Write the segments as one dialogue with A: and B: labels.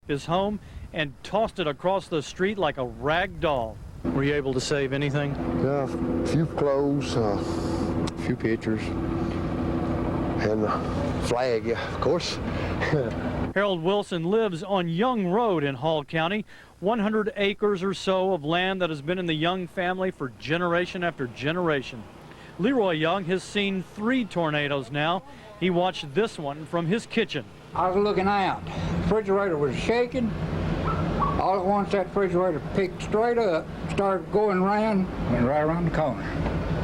A: his home and tossed it across the street like a rag doll. Were you able to save anything?
B: A few clothes, a few pictures, and a flag, yeah, of course.
A: Harold Wilson lives on Young Road in Hall County, 100 acres or so of land that has been in the Young family for generation after generation. Leroy Young has seen 3 tornadoes now. He watched this one from his kitchen.
C: I was looking out. The refrigerator was shaking. All at once, that refrigerator picked straight up, started going around, went right around the corner.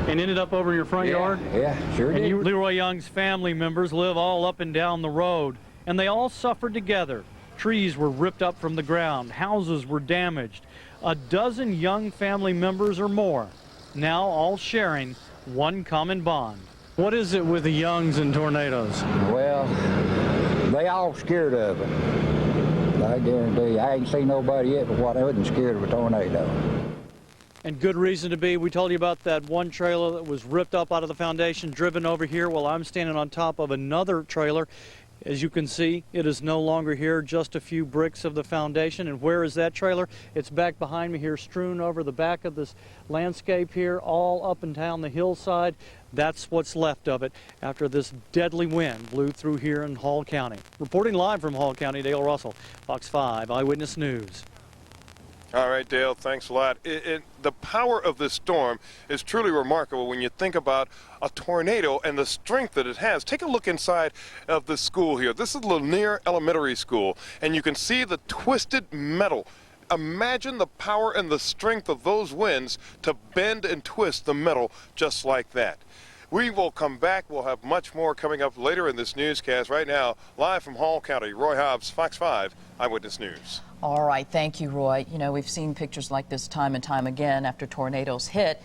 A: And ended up over in your front yard?
C: Yeah, sure did.
A: Leroy Young's family members live all up and down the road, and they all suffered together. Trees were ripped up from the ground. Houses were damaged. A dozen Young family members or more, now all sharing one common bond. What is it with the Youngs and tornadoes?
C: Well, they all scared of it. I guarantee you, I ain't seen nobody yet but what wasn't scared of a tornado.
A: And good reason to be. We told you about that one trailer that was ripped up out of the foundation, driven over here. Well, I'm standing on top of another trailer. As you can see, it is no longer here, just a few bricks of the foundation. And where is that trailer? It's back behind me here, strewn over the back of this landscape here, all up and down the hillside. That's what's left of it after this deadly wind blew through here in Hall County. Reporting live from Hall County, Dale Russell, Fox 5 Eyewitness News.
D: All right, Dale, thanks a lot. The power of this storm is truly remarkable when you think about a tornado and the strength that it has. Take a look inside of the school here. This is Lanier Elementary School, and you can see the twisted metal. Imagine the power and the strength of those winds to bend and twist the metal just like that. We will come back. We'll have much more coming up later in this newscast. Right now, live from Hall County, Roy Hobbs, Fox 5 Eyewitness News.
E: All right, thank you, Roy. You know, we've seen pictures like this time and time again after tornadoes hit,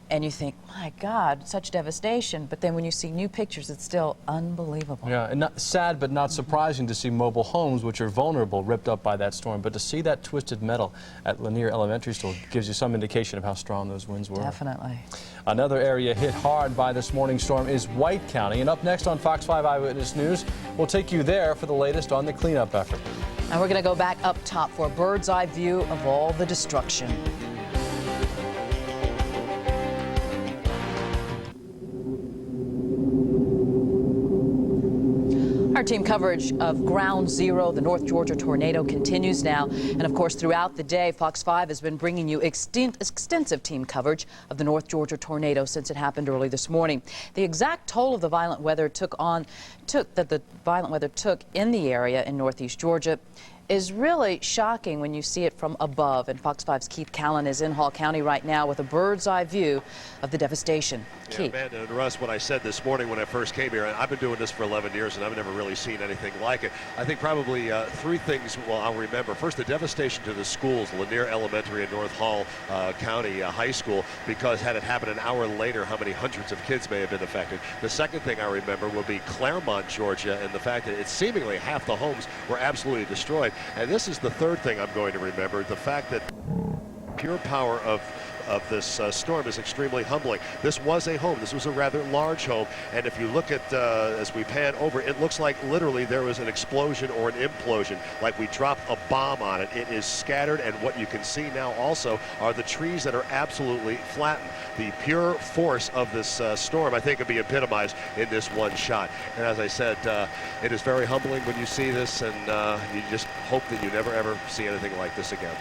E: and you think, my God, such devastation. But then when you see new pictures, it's still unbelievable.
F: Yeah, and sad but not surprising to see mobile homes, which are vulnerable, ripped up by that storm. But to see that twisted metal at Lanier Elementary School gives you some indication of how strong those winds were.
E: Definitely.
F: Another area hit hard by this morning's storm is White County. And up next on Fox 5 Eyewitness News, we'll take you there for the latest on the cleanup effort.
E: And we're going to go back up top for a bird's eye view of all the destruction. Our team coverage of Ground Zero, the North Georgia tornado, continues now. And of course, throughout the day, Fox 5 has been bringing you extensive team coverage of the North Georgia tornado since it happened early this morning. The exact toll of the violent weather took in the area in northeast Georgia is really shocking when you see it from above. And Fox 5's Keith Callan is in Hall County right now with a bird's eye view of the devastation. Keith.
G: Yeah, Amanda and Russ, what I said this morning when I first came here, and I've been doing this for 11 years and I've never really seen anything like it. I think probably 3 things I'll remember. First, the devastation to the schools, Lanier Elementary and North Hall County High School, because had it happened an hour later, how many hundreds of kids may have been affected. The second thing I remember will be Claremont, Georgia, and the fact that it's seemingly half the homes were absolutely destroyed. And this is the third thing I'm going to remember, the fact that pure power of this storm is extremely humbling. This was a home. This was a rather large home. And if you look at, as we pan over, it looks like literally there was an explosion or an implosion, like we dropped a bomb on it. It is scattered, and what you can see now also are the trees that are absolutely flattened. The pure force of this storm, I think, can be epitomized in this one shot. And as I said, it is very humbling when you see this, and you just hope that you never, ever see anything like this again.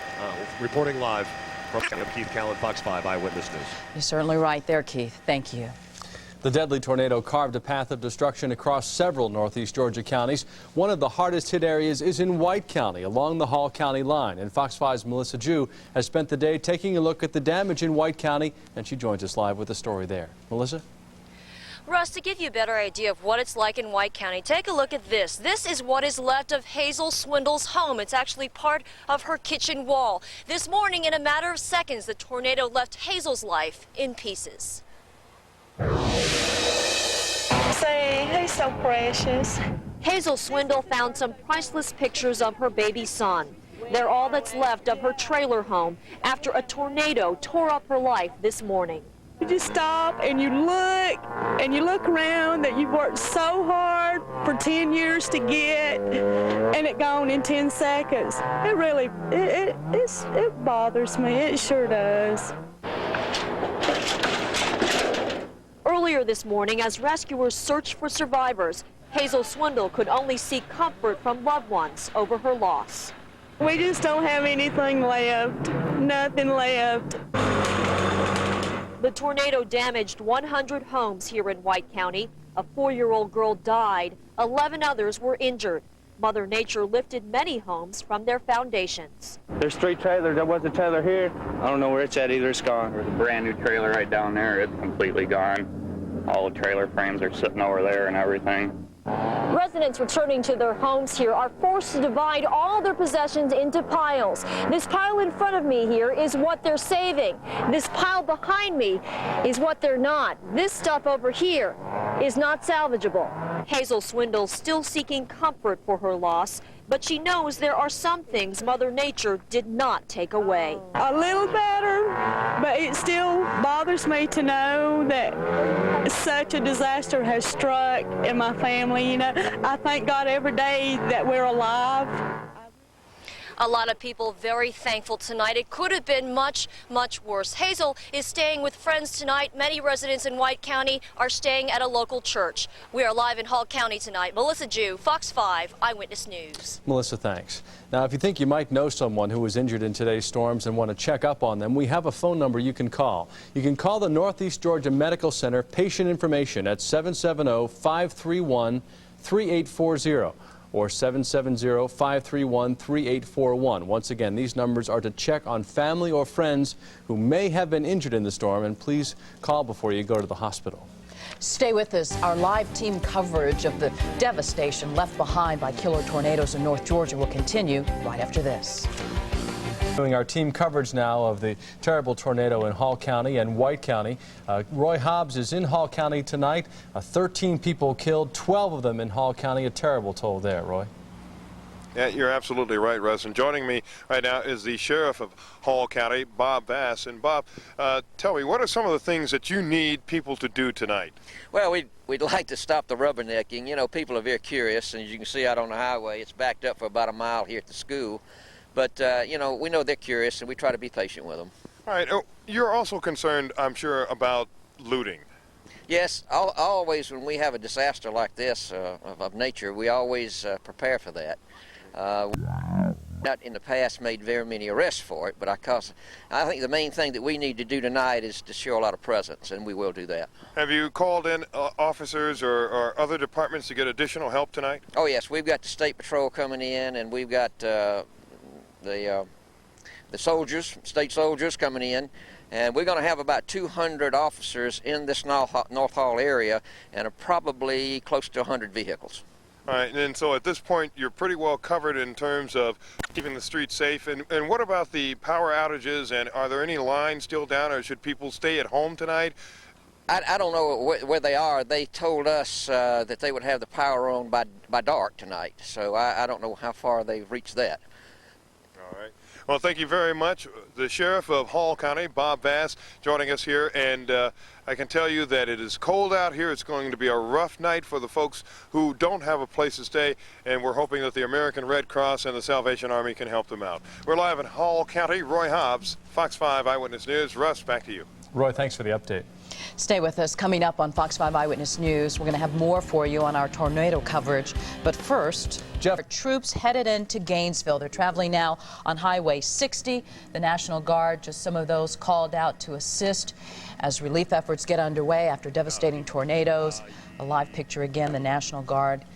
G: Reporting live from Keith Callan, Fox 5 Eyewitness News.
E: You're certainly right there, Keith. Thank you.
F: The deadly tornado carved a path of destruction across several northeast Georgia counties. One of the hardest hit areas is in White County, along the Hall County line. And Fox 5's Melissa Jew has spent the day taking a look at the damage in White County, and she joins us live with the story there. Melissa?
H: Russ, to give you a better idea of what it's like in White County, take a look at this. This is what is left of Hazel Swindle's home. It's actually part of her kitchen wall. This morning, in a matter of seconds, the tornado left Hazel's life in pieces.
I: Say, he's so precious.
H: Hazel Swindle found some priceless pictures of her baby son. They're all that's left of her trailer home after a tornado tore up her life this morning.
I: You just stop and you look around that you've worked so hard for 10 years to get, and it gone in 10 seconds. It really, it bothers me. It sure does.
H: Earlier this morning, as rescuers searched for survivors, Hazel Swindle could only seek comfort from loved ones over her loss.
I: We just don't have anything left, nothing left.
H: The tornado damaged 100 homes here in White County. A 4-year-old girl died. 11 others were injured. Mother Nature lifted many homes from their foundations.
J: There's 3 trailers. There was a trailer here. I don't know where it's at either. It's gone.
K: There's a brand new trailer right down there. It's completely gone. All the trailer frames are sitting over there and everything.
H: Residents returning to their homes here are forced to divide all their possessions into piles. This pile in front of me here is what they're saving. This pile behind me is what they're not. This stuff over here is not salvageable. Hazel Swindle still seeking comfort for her loss, but she knows there are some things Mother Nature did not take away.
I: A little better, but it still bothers me to know that such a disaster has struck in my family. You know, I thank God every day that we're alive.
H: A lot of people very thankful tonight. It could have been much, much worse. Hazel is staying with friends tonight. Many residents in White County are staying at a local church. We are live in Hall County tonight. Melissa Jew, Fox 5 Eyewitness News.
F: Melissa, thanks. Now, if you think you might know someone who was injured in today's storms and want to check up on them, we have a phone number you can call. You can call the Northeast Georgia Medical Center patient information at 770-531-3840. or 770-531-3841. Once again, these numbers are to check on family or friends who may have been injured in the storm, and please call before you go to the hospital.
E: Stay with us. Our live team coverage of the devastation left behind by killer tornadoes in North Georgia will continue right after this.
F: Doing our team coverage now of the terrible tornado in Hall County and White County. Roy Hobbs is in Hall County tonight. 13 people killed, 12 of them in Hall County. A terrible toll there, Roy.
D: Yeah, you're absolutely right, Russ. And joining me right now is the Sheriff of Hall County, Bob Bass. And Bob, tell me, what are some of the things that you need people to do tonight?
L: Well, we'd like to stop the rubbernecking. You know, people are very curious, and as you can see out on the highway, it's backed up for about a mile here at the school. But, you know, we know they're curious, and we try to be patient with them.
D: All right. You're also concerned, I'm sure, about looting.
L: Yes, always when we have a disaster like this of nature, we always prepare for that. Not in the past made very many arrests for it, but I think the main thing that we need to do tonight is to show a lot of presence, and we will do that.
D: Have you called in officers or other departments to get additional help tonight?
L: Oh, yes. We've got the State Patrol coming in, and we've got the soldiers, state soldiers coming in, and we're going to have about 200 officers in this North Hall area, and probably close to 100 vehicles.
D: All right, and so at this point, you're pretty well covered in terms of keeping the streets safe. And what about the power outages, and are there any lines still down, or should people stay at home tonight?
L: I don't know where they are. They told us that they would have the power on by dark tonight, so I don't know how far they've reached that.
D: All right. Well, thank you very much. The Sheriff of Hall County, Bob Bass, joining us here. And I can tell you that it is cold out here. It's going to be a rough night for the folks who don't have a place to stay. And we're hoping that the American Red Cross and the Salvation Army can help them out. We're live in Hall County. Roy Hobbs, Fox 5 Eyewitness News. Russ, back to you.
F: Roy, thanks for the update.
E: Stay with us. Coming up on Fox 5 Eyewitness News, we're going to have more for you on our tornado coverage. But first, Jeff, troops headed into Gainesville. They're traveling now on Highway 60. The National Guard, just some of those called out to assist as relief efforts get underway after devastating tornadoes. A live picture again, the National Guard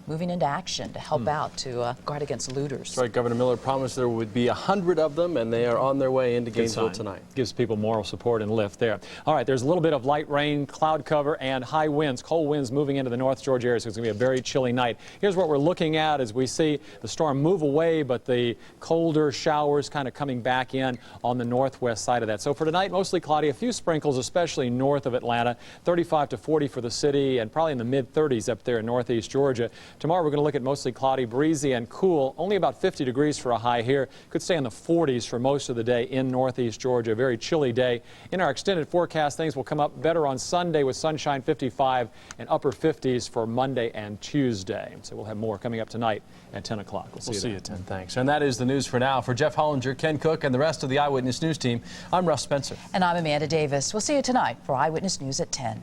E: moving into action to help out to guard against looters.
F: That's right. Governor Miller promised there would be 100 of them, and they are on their way into Gainesville tonight.
M: Gives people moral support and lift there. All right, there's a little bit of light rain, cloud cover, and high winds, cold winds moving into the North Georgia area, so it's going to be a very chilly night. Here's what we're looking at as we see the storm move away, but the colder showers kind of coming back in on the northwest side of that. So for tonight, mostly cloudy, a few sprinkles, especially north of Atlanta, 35 to 40 for the city, and probably in the mid-30s up there in northeast Georgia. Tomorrow we're going to look at mostly cloudy, breezy, and cool. Only about 50 degrees for a high here. Could stay in the 40s for most of the day in northeast Georgia. A very chilly day. In our extended forecast, things will come up better on Sunday with sunshine, 55, and upper 50s for Monday and Tuesday. So we'll have more coming up tonight at 10 o'clock. We'll see you at 10.
F: Thanks. And that is the news for now. For Jeff Hollinger, Ken Cook, and the rest of the Eyewitness News team, I'm Russ Spencer.
E: And I'm Amanda Davis. We'll see you tonight for Eyewitness News at 10.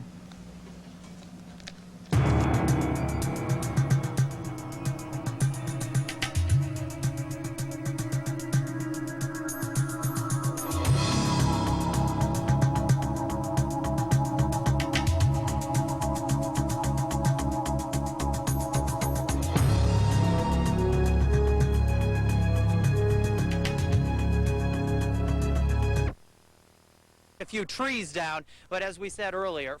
N: A few trees down, but as we said earlier,